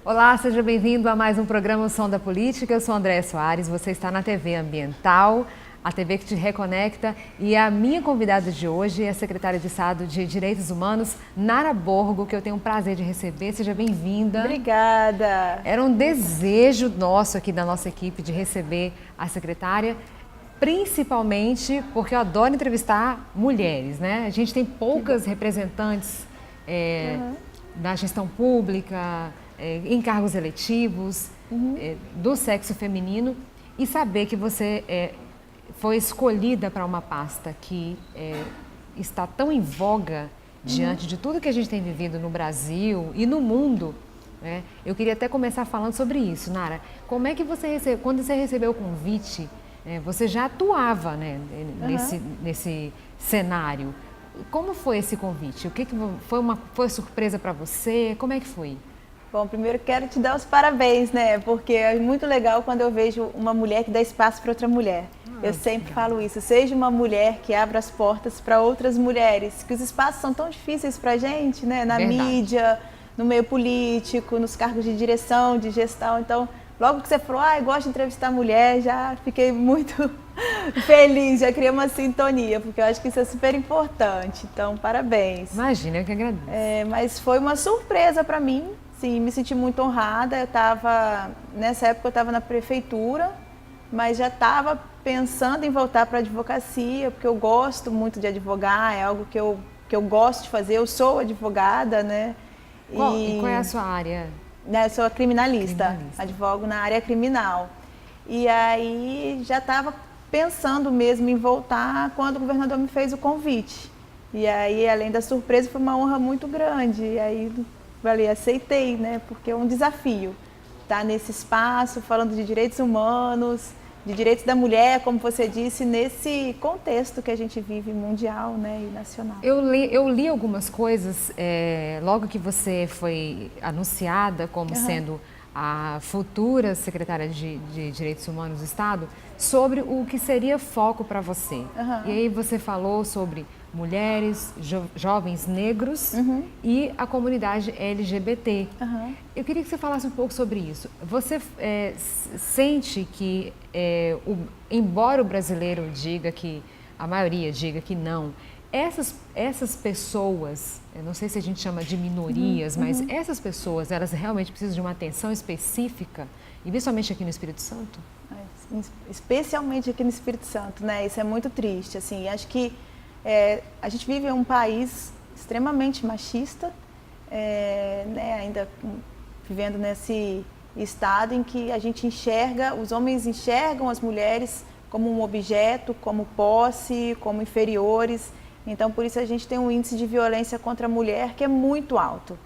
Olá, seja bem-vindo a mais um programa O Som da Política. Eu sou Andréa Soares, você está na TV Ambiental, a TV que te reconecta, e a minha convidada de hoje é a secretária de Estado de Direitos Humanos, Nara Borgo, que eu tenho o prazer de receber. Seja bem-vinda. Obrigada. Era um desejo nosso aqui da nossa equipe de receber a secretária, principalmente porque eu adoro entrevistar mulheres, né? A gente tem poucas representantes da gestão pública, em cargos eletivos, do sexo feminino, e saber que você foi escolhida para uma pasta que está tão em voga diante de tudo que a gente tem vivido no Brasil e no mundo, né? Eu queria até começar falando sobre isso, Nara. Como é que quando você recebeu o convite, você já atuava, né, nesse cenário? Como foi esse convite? O que foi surpresa para você? Como é que foi? Bom, primeiro quero te dar os parabéns, né? Porque é muito legal quando eu vejo uma mulher que dá espaço para outra mulher. Eu sempre falo isso, seja uma mulher que abra as portas para outras mulheres, que os espaços são tão difíceis para a gente, né? Na mídia, no meio político, nos cargos de direção, de gestão. Então, logo que você falou, eu gosto de entrevistar mulher, já fiquei muito feliz, já criei uma sintonia, porque eu acho que isso é super importante. Então, parabéns. Imagina, eu que agradeço. Mas foi uma surpresa para mim. Sim, me senti muito honrada. Nessa época eu estava na prefeitura, mas já estava pensando em voltar para a advocacia, porque eu gosto muito de advogar, é algo que eu gosto de fazer. Eu sou advogada, né? Qual é a sua área? Eu sou criminalista, advogo na área criminal. E aí já estava pensando mesmo em voltar quando o governador me fez o convite. E aí, além da surpresa, foi uma honra muito grande. E aí, aceitei, né? Porque é um desafio estar nesse espaço, falando de direitos humanos, de direitos da mulher, como você disse, nesse contexto que a gente vive mundial, né, e nacional. Eu li algumas coisas, logo que você foi anunciada como sendo a futura secretária de Direitos Humanos do Estado, sobre o que seria foco para você. E aí você falou sobre mulheres, jovens negros e a comunidade LGBT. Eu queria que você falasse um pouco sobre isso. Você sente que, embora o brasileiro diga que, a maioria diga que não, essas pessoas, eu não sei se a gente chama de minorias, mas essas pessoas, elas realmente precisam de uma atenção específica, e principalmente aqui no Espírito Santo? Especialmente aqui no Espírito Santo, né? Isso é muito triste, assim. Acho que a gente vive em um país extremamente machista, né? Ainda vivendo nesse estado em que a gente os homens enxergam as mulheres como um objeto, como posse, como inferiores. Então, por isso a gente tem um índice de violência contra a mulher que é muito alto,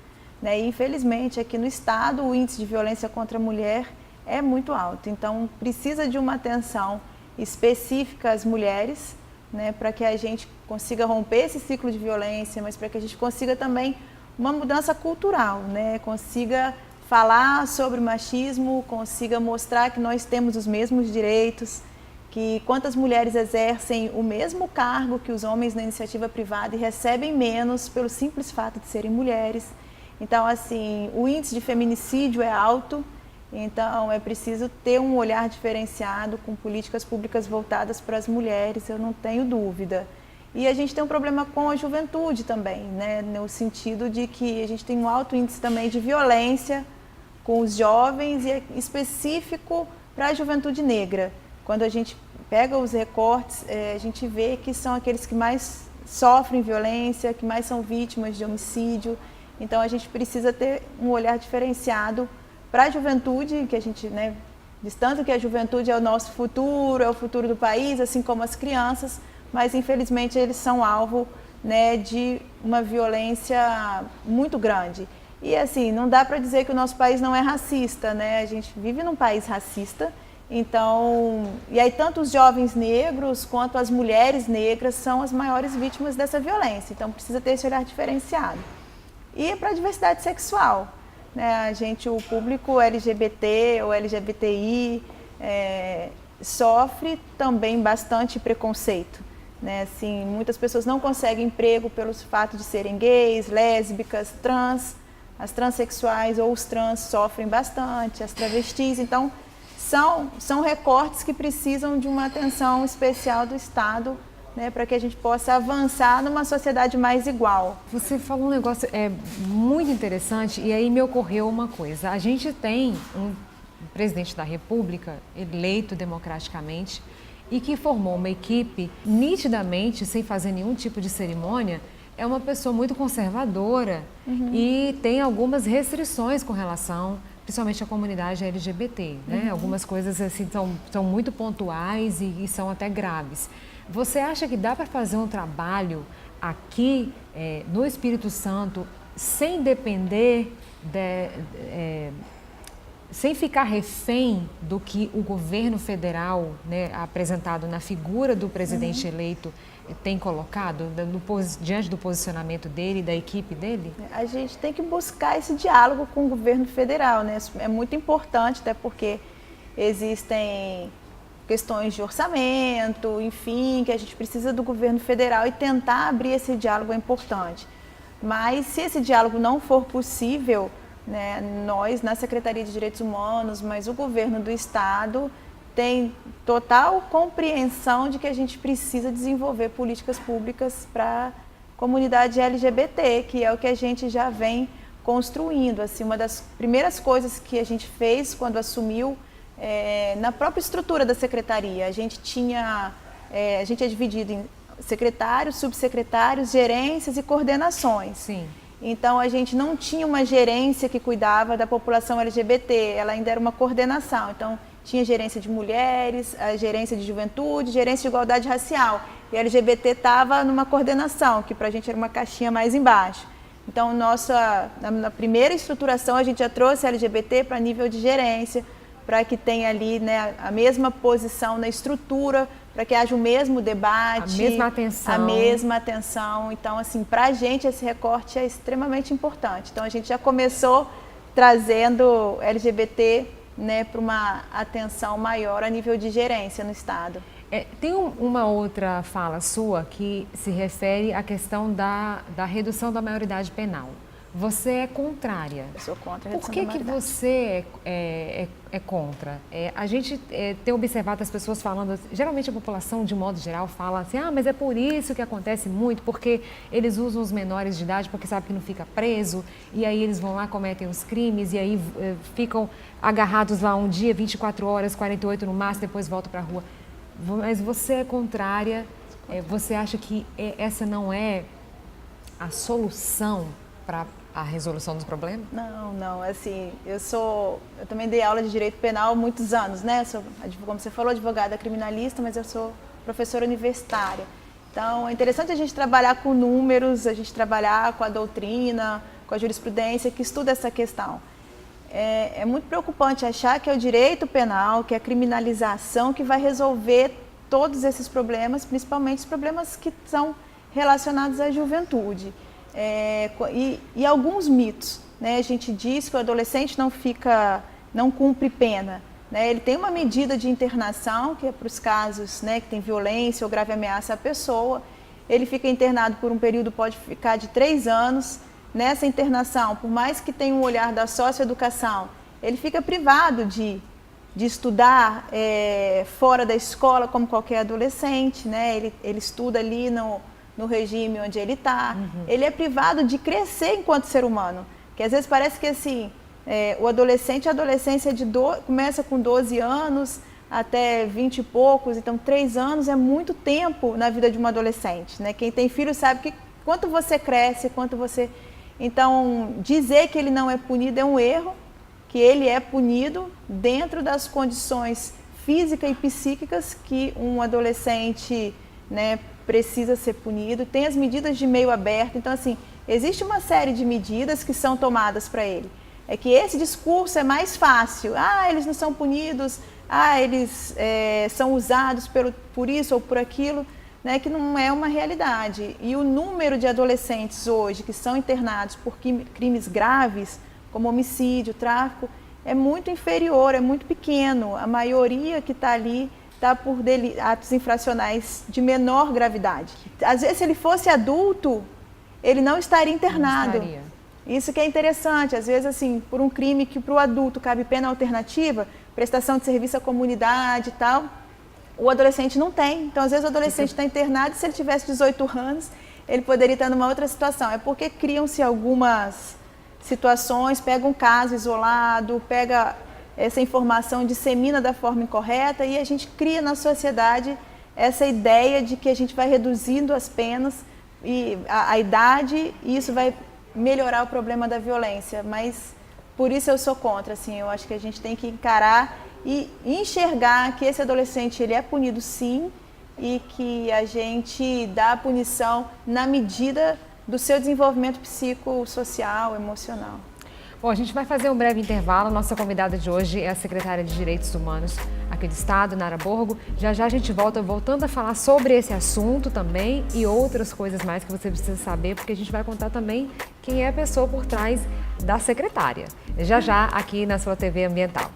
né? E, infelizmente, aqui no estado, o índice de violência contra a mulher é muito alto. Então, precisa de uma atenção específica às mulheres, né, para que a gente consiga romper esse ciclo de violência, mas para que a gente consiga também uma mudança cultural, né? Consiga falar sobre o machismo, consiga mostrar que nós temos os mesmos direitos, que quantas mulheres exercem o mesmo cargo que os homens na iniciativa privada e recebem menos pelo simples fato de serem mulheres. Então, assim, o índice de feminicídio é alto, então é preciso ter um olhar diferenciado com políticas públicas voltadas para as mulheres, eu não tenho dúvida. E a gente tem um problema com a juventude também, né? No sentido de que a gente tem um alto índice também de violência com os jovens e é específico para a juventude negra. Quando a gente pega os recortes, a gente vê que são aqueles que mais sofrem violência, que mais são vítimas de homicídio. Então, a gente precisa ter um olhar diferenciado para a juventude, que a gente, né, diz tanto que a juventude é o nosso futuro, é o futuro do país, assim como as crianças, mas, infelizmente, eles são alvo, né, de uma violência muito grande. E, assim, não dá para dizer que o nosso país não é racista, né? A gente vive num país racista. Então, e aí tanto os jovens negros quanto as mulheres negras são as maiores vítimas dessa violência. Então, precisa ter esse olhar diferenciado. E para a diversidade sexual, né? O público LGBT ou LGBTI sofre também bastante preconceito, né? Assim, muitas pessoas não conseguem emprego pelo fato de serem gays, lésbicas, trans, as transexuais ou os trans sofrem bastante, as travestis. Então, são recortes que precisam de uma atenção especial do Estado, né, para que a gente possa avançar numa sociedade mais igual. Você falou um negócio muito interessante e aí me ocorreu uma coisa. A gente tem um presidente da República eleito democraticamente e que formou uma equipe nitidamente, sem fazer nenhum tipo de cerimônia, é uma pessoa muito conservadora e tem algumas restrições com relação, principalmente à comunidade LGBT, né? Algumas coisas assim são muito pontuais e são até graves. Você acha que dá para fazer um trabalho aqui no Espírito Santo sem depender, sem ficar refém do que o governo federal, né, apresentado na figura do presidente eleito, tem colocado diante do posicionamento dele e da equipe dele? A gente tem que buscar esse diálogo com o governo federal, né? É muito importante, até porque existem questões de orçamento, enfim, que a gente precisa do governo federal e tentar abrir esse diálogo é importante. Mas se esse diálogo não for possível, né, nós na Secretaria de Direitos Humanos, mas o governo do Estado tem total compreensão de que a gente precisa desenvolver políticas públicas para a comunidade LGBT, que é o que a gente já vem construindo. Assim, uma das primeiras coisas que a gente fez quando assumiu, na própria estrutura da secretaria, a gente é dividido em secretários, subsecretários, gerências e coordenações. Sim. Então, a gente não tinha uma gerência que cuidava da população LGBT, ela ainda era uma coordenação. Então, tinha gerência de mulheres, a gerência de juventude, gerência de igualdade racial. E a LGBT estava numa coordenação, que para a gente era uma caixinha mais embaixo. Então, na primeira estruturação, a gente já trouxe a LGBT para nível de gerência, para que tenha ali, né, a mesma posição na estrutura, para que haja o mesmo debate, a mesma atenção. Então, assim, para a gente esse recorte é extremamente importante. Então, a gente já começou trazendo LGBT, né, para uma atenção maior a nível de gerência no Estado. Tem uma outra fala sua que se refere à questão da redução da maioridade penal. Você é contrária. Eu sou contra a redução da maioridade. Por que você é contra? A gente tem observado as pessoas falando, geralmente a população de modo geral fala assim, mas é por isso que acontece muito, porque eles usam os menores de idade porque sabem que não fica preso, e aí eles vão lá, cometem os crimes, e aí ficam agarrados lá um dia, 24 horas, 48 no máximo, depois voltam para a rua. Mas você é contrária, você acha que essa não é a solução para a resolução dos problemas? Não, assim, eu também dei aula de direito penal há muitos anos, né? Sou, como você falou, advogada criminalista, mas eu sou professora universitária. Então, é interessante a gente trabalhar com números, a gente trabalhar com a doutrina, com a jurisprudência que estuda essa questão. É muito preocupante achar que é o direito penal, que é a criminalização que vai resolver todos esses problemas, principalmente os problemas que são relacionados à juventude. E alguns mitos, né? A gente diz que o adolescente não cumpre pena, né? Ele tem uma medida de internação, que é para os casos, né, que tem violência ou grave ameaça à pessoa. Ele fica internado por um período, pode ficar de 3 anos. Nessa internação, por mais que tenha um olhar da socioeducação, ele fica privado de estudar fora da escola, como qualquer adolescente, né? Ele estuda ali no regime onde ele está. Ele é privado de crescer enquanto ser humano, que às vezes parece que assim, a adolescência começa com 12 anos até 20 e poucos, então 3 anos é muito tempo na vida de um adolescente, né? Quem tem filho sabe que quanto você cresce, quanto você... Então, dizer que ele não é punido é um erro, que ele é punido dentro das condições físicas e psíquicas que um adolescente, né, precisa ser punido. Tem as medidas de meio aberto, então assim, existe uma série de medidas que são tomadas para ele. É que esse discurso é mais fácil, eles não são punidos, eles são usados por isso ou por aquilo, né, que não é uma realidade. E o número de adolescentes hoje que são internados por crimes graves, como homicídio, tráfico, é muito inferior, é muito pequeno. A maioria que está ali está por atos infracionais de menor gravidade. Às vezes, se ele fosse adulto, ele não estaria internado. Isso que é interessante, às vezes assim, por um crime que para o adulto cabe pena alternativa, prestação de serviço à comunidade e tal, o adolescente não tem. Então, às vezes o adolescente está internado e se ele tivesse 18 anos, ele poderia estar numa outra situação. É porque criam-se algumas situações, pega um caso isolado, pega essa informação, dissemina da forma incorreta e a gente cria na sociedade essa ideia de que a gente vai reduzindo as penas e a idade e isso vai melhorar o problema da violência, mas por isso eu sou contra, assim, eu acho que a gente tem que encarar e enxergar que esse adolescente ele é punido sim e que a gente dá a punição na medida do seu desenvolvimento psicossocial, emocional. Bom, a gente vai fazer um breve intervalo. Nossa convidada de hoje é a secretária de Direitos Humanos aqui do Estado, Nara Borgo. Já já a gente voltando a falar sobre esse assunto também e outras coisas mais que você precisa saber, porque a gente vai contar também quem é a pessoa por trás da secretária. Já já aqui na sua TV Ambiental.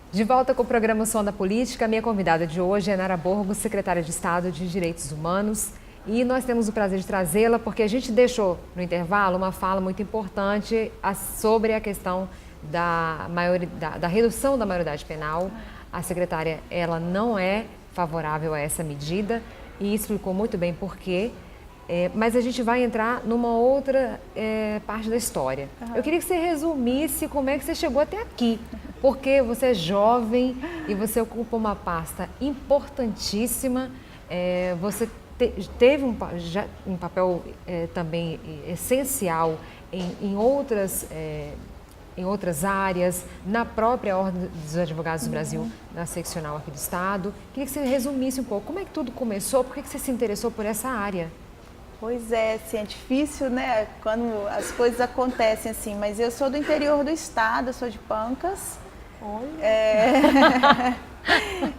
De volta com o programa Som da Política, minha convidada de hoje é Nara Borgo, secretária de Estado de Direitos Humanos. E nós temos o prazer de trazê-la porque a gente deixou no intervalo uma fala muito importante sobre a questão da redução da maioridade penal. A secretária ela não é favorável a essa medida e explicou muito bem por quê. Mas a gente vai entrar numa outra parte da história. Eu queria que você resumisse como é que você chegou até aqui, porque você é jovem e você ocupa uma pasta importantíssima, você teve um papel também essencial em outras áreas, na própria Ordem dos Advogados do Brasil, na seccional aqui do Estado. Queria que você resumisse um pouco como é que tudo começou, por que você se interessou por essa área? Pois é, assim, é difícil, né, quando as coisas acontecem assim, mas eu sou do interior do estado, eu sou de Pancas.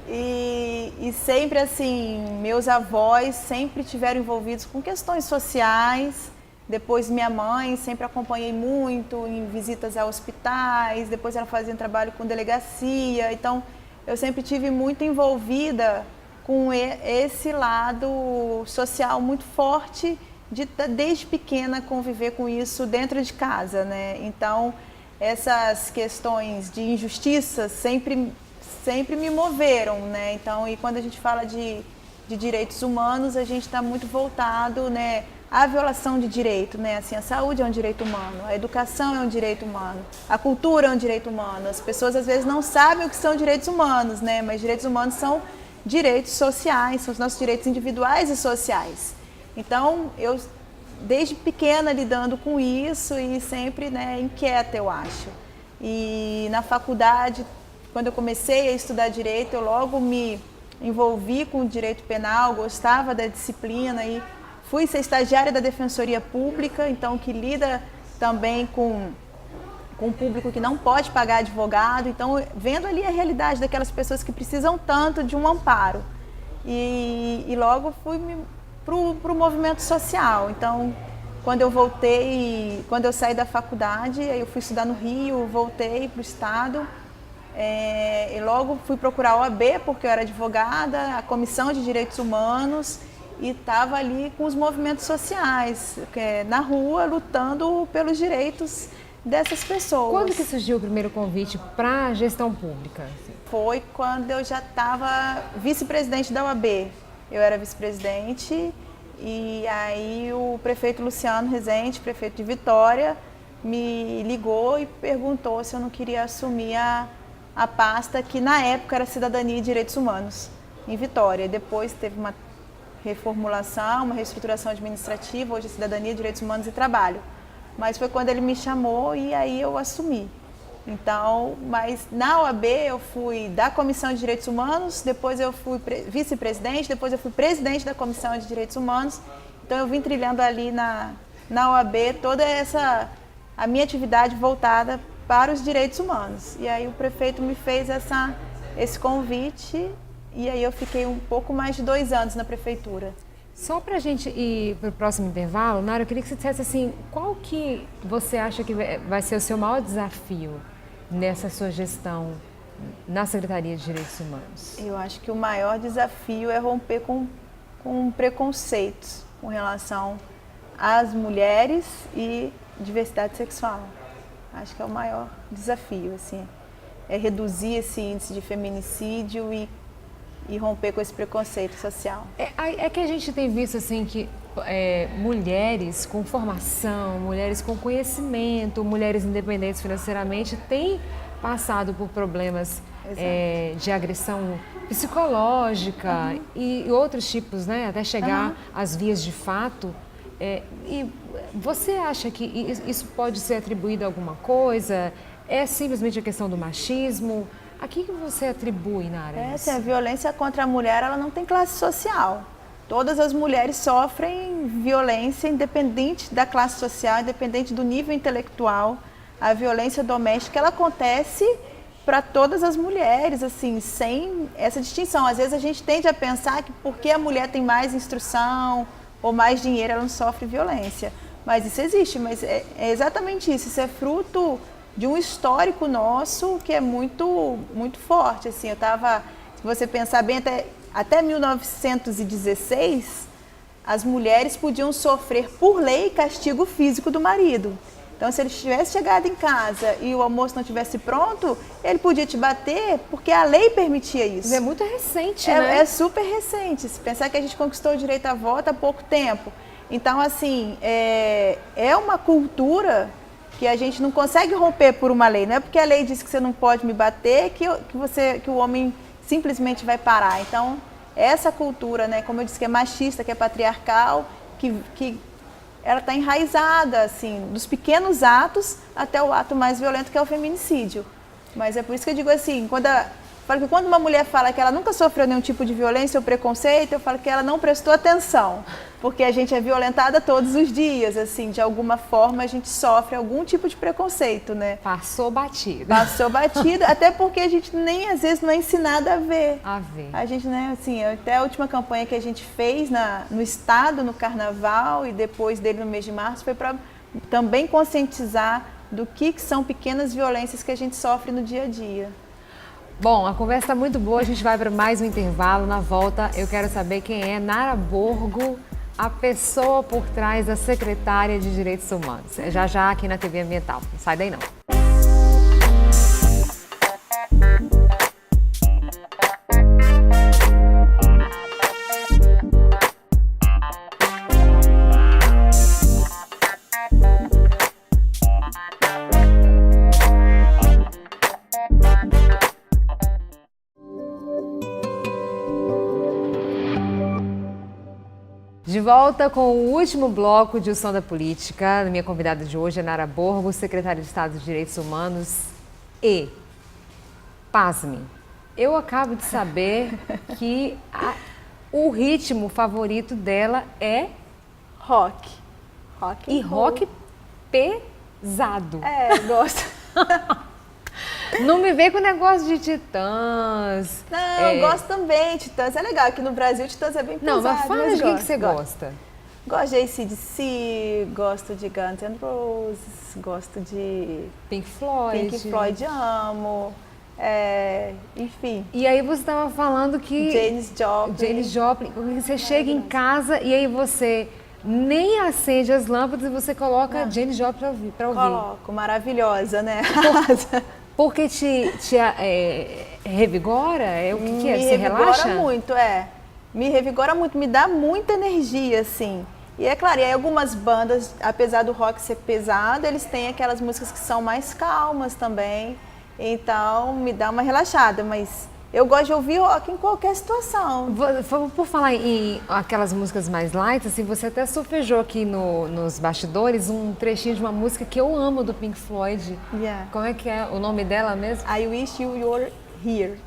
E sempre assim, meus avós sempre tiveram envolvidos com questões sociais, depois minha mãe, sempre acompanhei muito em visitas a hospitais, depois ela fazia um trabalho com delegacia, então eu sempre tive muito envolvida com esse lado social muito forte, desde pequena conviver com isso dentro de casa, né? Então, essas questões de injustiça sempre me moveram, né? Então, e quando a gente fala de direitos humanos, a gente está muito voltado, né, à violação de direito, né? Assim, a saúde é um direito humano, a educação é um direito humano, a cultura é um direito humano. As pessoas às vezes não sabem o que são direitos humanos, né? Mas direitos humanos são direitos sociais, são os nossos direitos individuais e sociais. Então, eu, desde pequena, lidando com isso e sempre, né, inquieta, eu acho. E na faculdade, quando eu comecei a estudar direito, eu logo me envolvi com o direito penal, gostava da disciplina e fui ser estagiária da Defensoria Pública, então que lida também com um público que não pode pagar advogado, então vendo ali a realidade daquelas pessoas que precisam tanto de um amparo. E logo fui para o movimento social. Então, quando eu saí da faculdade, aí eu fui estudar no Rio, voltei para o Estado, e logo fui procurar a OAB, porque eu era advogada, a Comissão de Direitos Humanos, e estava ali com os movimentos sociais, na rua, lutando pelos direitos dessas pessoas. Quando que surgiu o primeiro convite para a gestão pública? Foi quando eu já estava vice-presidente da OAB. Eu era vice-presidente e aí o prefeito Luciano Rezende, prefeito de Vitória, me ligou e perguntou se eu não queria assumir a pasta que na época era Cidadania e Direitos Humanos, em Vitória. Depois teve uma reformulação, uma reestruturação administrativa, hoje é Cidadania, Direitos Humanos e Trabalho. Mas foi quando ele me chamou e aí eu assumi. Então, mas na OAB eu fui da Comissão de Direitos Humanos, depois eu fui vice-presidente, depois eu fui presidente da Comissão de Direitos Humanos. Então eu vim trilhando ali na OAB toda a minha atividade voltada para os direitos humanos. E aí o prefeito me fez essa esse convite e aí eu fiquei um pouco mais de 2 anos na prefeitura. Só para a gente ir para o próximo intervalo, Nara, eu queria que você dissesse assim, qual que você acha que vai ser o seu maior desafio nessa sua gestão na Secretaria de Direitos Humanos? Eu acho que o maior desafio é romper com preconceitos com relação às mulheres e diversidade sexual. Acho que é o maior desafio, assim, é reduzir esse índice de feminicídio e romper com esse preconceito social. É que a gente tem visto assim que mulheres com formação, mulheres com conhecimento, mulheres independentes financeiramente têm passado por problemas de agressão psicológica e outros tipos, né, até chegar às vias de fato. E você acha que isso pode ser atribuído a alguma coisa? É simplesmente a questão do machismo? A que você atribui, Nara? A violência contra a mulher, ela não tem classe social. Todas as mulheres sofrem violência, independente da classe social, independente do nível intelectual. A violência doméstica, ela acontece para todas as mulheres, assim, sem essa distinção. Às vezes a gente tende a pensar que porque a mulher tem mais instrução ou mais dinheiro, ela não sofre violência. Mas isso existe, mas é exatamente isso. Isso é fruto de um histórico nosso que é muito, muito forte. Assim, se você pensar bem, até 1916, as mulheres podiam sofrer por lei castigo físico do marido. Então, se ele tivesse chegado em casa e o almoço não estivesse pronto, ele podia te bater porque a lei permitia isso. É muito recente, né? É super recente. Se pensar que a gente conquistou o direito à voto há pouco tempo. Então, assim, é uma cultura que a gente não consegue romper por uma lei. Não é porque a lei diz que você não pode me bater que o homem simplesmente vai parar. Então, essa cultura, né, como eu disse, que é machista, que é patriarcal, que ela está enraizada, assim, dos pequenos atos até o ato mais violento, que é o feminicídio. Mas é por isso que eu digo assim, quando uma mulher fala que ela nunca sofreu nenhum tipo de violência ou preconceito, eu falo que ela não prestou atenção, porque a gente é violentada todos os dias, assim, de alguma forma a gente sofre algum tipo de preconceito, né? Passou batido. Passou batido, até porque a gente nem, às vezes, não é ensinada a ver. A ver. A gente, né, assim, até a última campanha que a gente fez no estado, no carnaval, e depois dele no mês de março, foi para também conscientizar do que são pequenas violências que a gente sofre no dia a dia. Bom, a conversa está muito boa, a gente vai para mais um intervalo. Na volta, eu quero saber quem é Nara Borgo, a pessoa por trás da secretária de Direitos Humanos. É já aqui na TV Ambiental. Não sai daí não. De volta com o último bloco de O Som da Política. Minha convidada de hoje é Nara Borgo, secretária de Estado de Direitos Humanos. E, pasme, eu acabo de saber que o ritmo favorito dela é rock. Rock pesado. Gosto. Não me vê com o negócio de Titãs. Não, eu gosto também. Titãs é legal. Aqui no Brasil, Titãs é bem pesado. Não, mas fala de que você gosta. Gosto de AC/DC, gosto de Guns N' Roses, gosto de Pink Floyd, amo. Enfim. E aí você estava falando que... Janis Joplin. Você chega em casa e aí você nem acende as lâmpadas e você coloca Janis Joplin para ouvir. Coloco, maravilhosa, né? Porque te revigora? O que é? Você Me relaxa? revigora muito, Me revigora muito, me dá muita energia, assim. E é claro, e aí algumas bandas, apesar do rock ser pesado, eles têm aquelas músicas que são mais calmas também. Então, me dá uma relaxada, mas eu gosto de ouvir rock em qualquer situação. Por falar em aquelas músicas mais light, assim, você até solfejou aqui nos bastidores um trechinho de uma música que eu amo do Pink Floyd. Como é que é o nome dela mesmo? I Wish You Were Here.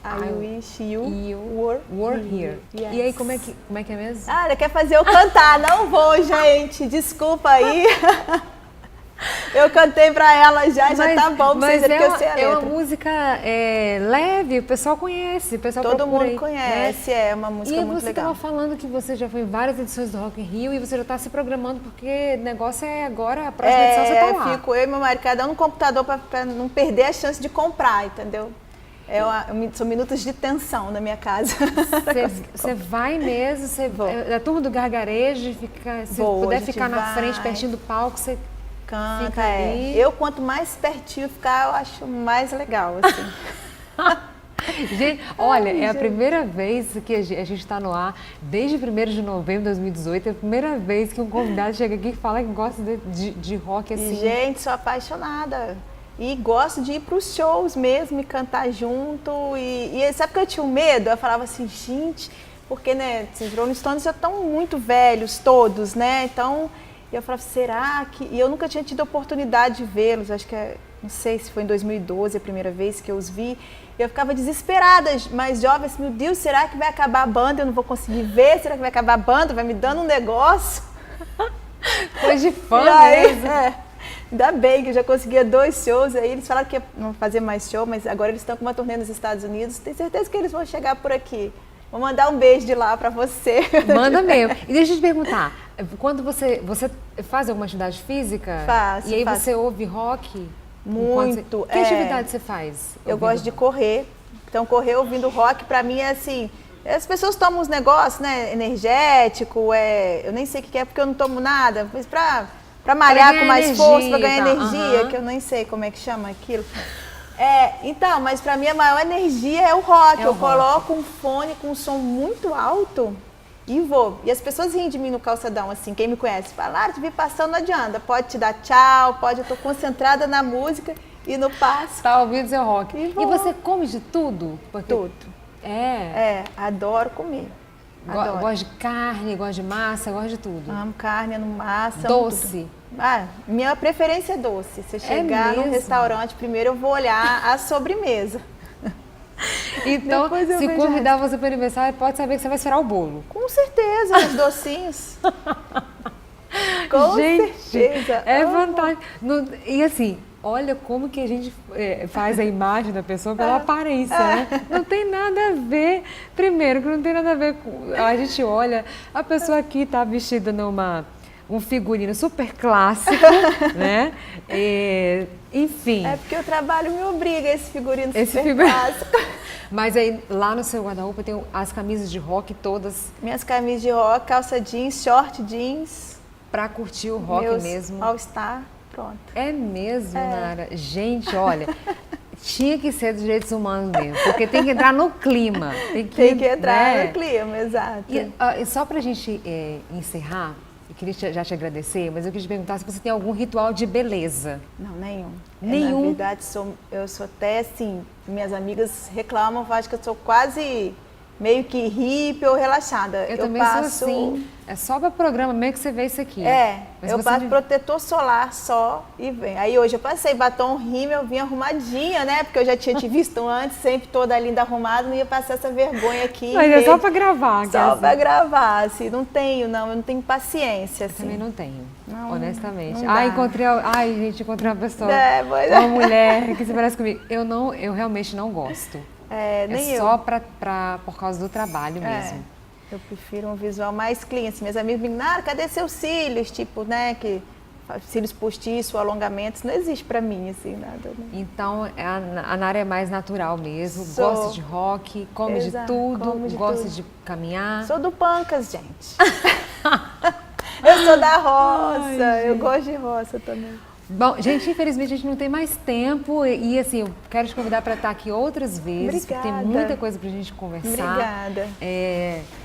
I wish you were here. Yes. E aí, como é que é mesmo? Ela quer fazer eu cantar. Não vou, gente. Desculpa aí. Eu cantei pra ela já tá bom, mas precisa que eu sei a letra. É uma música leve, o pessoal conhece, o pessoal todo mundo aí, conhece, né? É uma música muito legal. E você estava falando que você já foi em várias edições do Rock in Rio e você já está se programando, porque o negócio é agora, a próxima edição você está lá. Fico eu e meu marido cada um no computador para não perder a chance de comprar, entendeu? São minutos de tensão na minha casa. Você vai mesmo, a turma do gargarejo, se puder ficar na frente, pertinho do palco, você canta. Fica ali. Eu, quanto mais pertinho ficar, eu acho mais legal, assim. Gente, olha, é a primeira vez que a gente está no ar, desde 1º de novembro de 2018, é a primeira vez que um convidado chega aqui e fala que gosta de rock assim. Gente, sou apaixonada. E gosto de ir para os shows mesmo e cantar junto. E sabe que eu tinha um medo? Eu falava assim, gente, porque, né, esses Rolling Stones já estão muito velhos todos, né? Então, eu falava, será que... E eu nunca tinha tido a oportunidade de vê-los, acho que não sei se foi em 2012 a primeira vez que eu os vi. Eu ficava desesperada, mais jovem, assim, meu Deus, será que vai acabar a banda? Eu não vou conseguir ver? Será que vai acabar a banda? Vai me dando um negócio? Coisa de fã mesmo. Ainda bem que eu já conseguia 2 shows, aí eles falaram que não fazer mais show, mas agora eles estão com uma turnê nos Estados Unidos, tenho certeza que eles vão chegar por aqui. Vou mandar um beijo de lá pra você. Manda mesmo. E deixa eu te perguntar, quando você faz alguma atividade física? Faço. E aí você ouve rock? Muito. Que atividade você faz? Eu gosto de correr, então correr ouvindo rock pra mim é assim... As pessoas tomam uns negócios, né, energético, eu nem sei o que é porque eu não tomo nada, mas pra malhar com mais força, pra ganhar energia, que eu nem sei como é que chama aquilo. Então, mas pra mim a maior energia é o rock. Eu coloco um fone com um som muito alto e vou. E as pessoas riem de mim no calçadão, assim, quem me conhece, fala, te vi passando, não adianta, pode te dar tchau, eu tô concentrada na música e no passo. Tá ouvindo seu rock. E você come de tudo? Tudo. Adoro comer. Gosto de carne, gosto de massa, gosto de tudo. Amo carne, amo massa. Doce? Minha preferência é doce. Se chegar num restaurante, primeiro eu vou olhar a sobremesa. Então, se convidar você para o aniversário, pode saber que você vai esperar o bolo. Com certeza, os docinhos. Com certeza. É fantástico. E assim, olha como que a gente faz a imagem da pessoa pela aparência, né? Não tem nada a ver. Primeiro, que não tem nada a ver com... A gente olha, a pessoa aqui está vestida um figurino super clássico, né? Enfim. É porque o trabalho me obriga a esse figurino super clássico. Mas aí, lá no seu guarda-roupa tem as camisas de rock todas? Minhas camisas de rock, calça jeans, short jeans. Pra curtir o rock mesmo? All Star, pronto. É mesmo, Nara? Gente, olha... Tinha que ser dos direitos humanos mesmo, porque tem que entrar no clima. Tem que entrar no clima, exato. E só pra gente encerrar, eu queria já te agradecer, mas eu queria te perguntar se você tem algum ritual de beleza. Não, nenhum. Nenhum? Na verdade, eu sou até assim, minhas amigas reclamam, acho que eu sou quase meio que hippie ou relaxada. Eu também sou assim. É só para programa mesmo que você vê isso aqui. Mas eu passo protetor solar só e vem. Aí hoje eu passei batom rímel, vim arrumadinha, né? Porque eu já tinha te visto antes, sempre toda linda arrumada, não ia passar essa vergonha aqui. Mas é só para gravar. Só para gravar, assim, eu não tenho paciência, assim. Eu também não tenho, honestamente. Não encontrei uma pessoa, uma mulher que se parece comigo. Eu realmente não gosto. Nem só por causa do trabalho mesmo. Eu prefiro um visual mais clean. Assim, meus amigos me dizem, cadê seus cílios? Tipo, né, que cílios postiços, alongamentos, não existe pra mim, assim, nada. Né? Então, a Nara é mais natural mesmo, gosta de rock, come de tudo, gosta de caminhar. Sou do Pancas, gente. Eu sou da roça, eu gosto de roça também. Bom, gente, infelizmente a gente não tem mais tempo e assim, eu quero te convidar para estar aqui outras vezes, porque tem muita coisa para a gente conversar. Obrigada.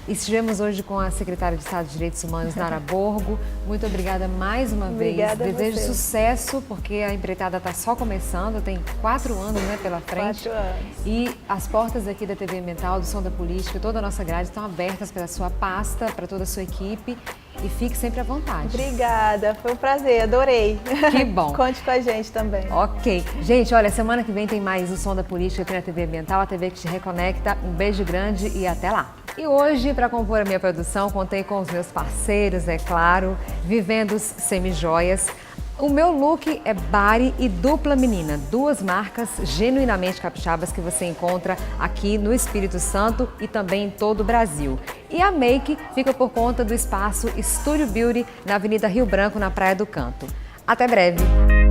Estivemos hoje com a secretária de Estado de Direitos Humanos, Nara Borgo. Muito obrigada mais uma vez. Desejo sucesso, porque a empreitada está só começando, tem 4 anos, né, pela frente. 4 anos. E as portas aqui da TV Ambiental, do Som da Política, toda a nossa grade estão abertas para a sua pasta, para toda a sua equipe. E fique sempre à vontade. Obrigada, foi um prazer, adorei. Que bom. Conte com a gente também. Ok. Gente, olha, semana que vem tem mais o Som da Política aqui na TV Ambiental, a TV que te reconecta. Um beijo grande e até lá. E hoje, para compor a minha produção, contei com os meus parceiros, é claro, Vivendos Semijoias, O meu look é Body e Dupla Menina, duas marcas genuinamente capixabas que você encontra aqui no Espírito Santo e também em todo o Brasil. E a make fica por conta do espaço Studio Beauty na Avenida Rio Branco, na Praia do Canto. Até breve!